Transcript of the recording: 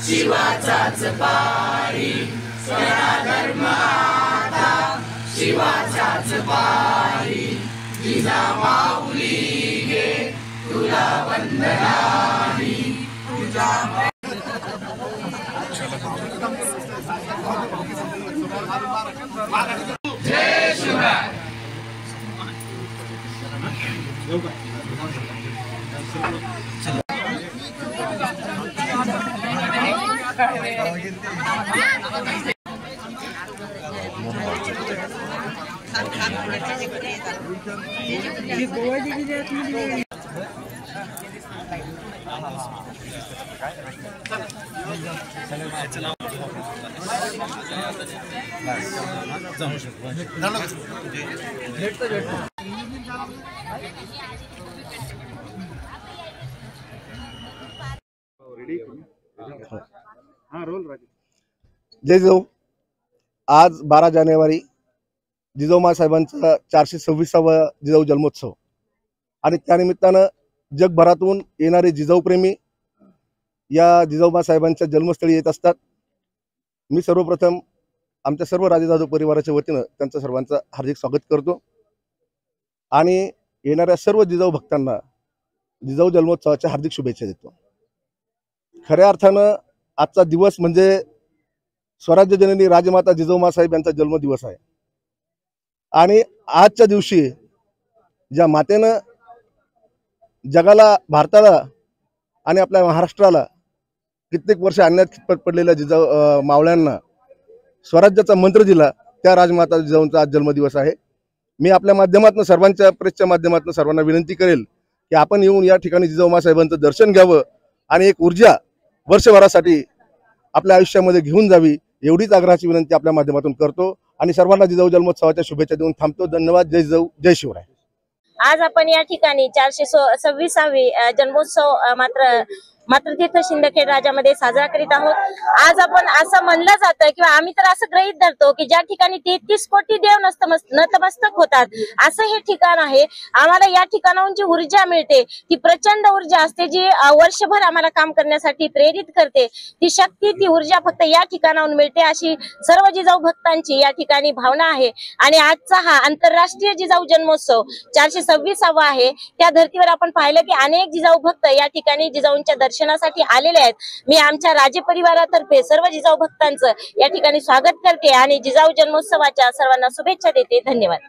शिवाचाच पारी स्वराधर्म आता शिवाचाच पारी जिजामाऊली गे तुला वंदनाही तुझ्या जय शिवराय। जय जिजाऊ। आज 12 जानेवारी जिजाऊ साहेबांचा 426वा जिजाऊ जन्मोत्सव आणि त्यानिमित्तानं जगभरातून येणारे जिजाऊ प्रेमी या जिजाऊ साहेबांच्या जन्मस्थळी येत असतात। मी सर्वप्रथम आमच्या सर्व राजे जाधव परिवाराच्या वतीनं त्यांचं सर्वांचं हार्दिक स्वागत करतो आणि येणाऱ्या सर्व जिजाऊ भक्तांना जिजाऊ जन्मोत्सवाच्या हार्दिक शुभेच्छा देतो। खऱ्या अर्थानं आजचा दिवस म्हणजे स्वराज्य जननी राजमाता जिजाऊ साहेब यांचा जन्मदिवस आहे आणि आजच्या दिवशी ज्या मातेनं जगाला, भारताला आणि आपल्या महाराष्ट्राला कित्येक वर्ष अन्यायात खितपत पडलेल्या जिजाऊ मावळ्यांना स्वराज्याचा मंत्र दिला, त्या राजमाता जिजाऊंचा आज जन्मदिवस आहे। मी आपल्या माध्यमातून सर्वांच्या प्रेसच्या माध्यमातून सर्वांना विनंती करेल की आपण येऊन या ठिकाणी जिजाऊ साहेबांचं दर्शन घ्यावं आणि एक ऊर्जा वर्षभरासाठी आपल्या आयुष्यामध्ये घेऊन जावी, एवढीच आग्रहाची विनंती आपल्या माध्यमातून करतो आणि सर्वांना जिजाऊ जन्मोत्सवाच्या शुभेच्छा देऊन थांबतो। धन्यवाद। जय जिजाऊ, जय शिवराय। आज आपण या ठिकाणी 426वी जन्मोत्सव मातृतीर्थ शिंदखेड राजामध्ये साजरा करीत आहोत। आज आपण असं म्हणलं जातं किंवा आम्ही तर असं गृहीत धरतो की ज्या ठिकाणी 33 कोटी देव नतमस्तक होतात असं हे ठिकाण आहे। आम्हाला या ठिकाणाहून जी ऊर्जा मिळते ती प्रचंड ऊर्जा असते, जी वर्षभर आम्हाला काम करण्यासाठी प्रेरित करते। ती शक्ती, ती ऊर्जा फक्त या ठिकाणाहून मिळते, अशी सर्व जिजाऊ भक्तांची या ठिकाणी भावना आहे। आणि आजचा हा आंतरराष्ट्रीय जिजाऊ जन्मोत्सव 426वा आहे। त्या धर्तीवर आपण पाहिलं की अनेक जिजाऊ भक्त या ठिकाणी जिजाऊंच्या दर्शनासाठी आलेले आहेत। मी आमच्या राजे परिवारातर्फे सर्व जिजाऊ भक्तांचं या ठिकाणी स्वागत करते आणि जिजाऊ जन्मोत्सवाच्या सर्वांना शुभेच्छा देते। धन्यवाद।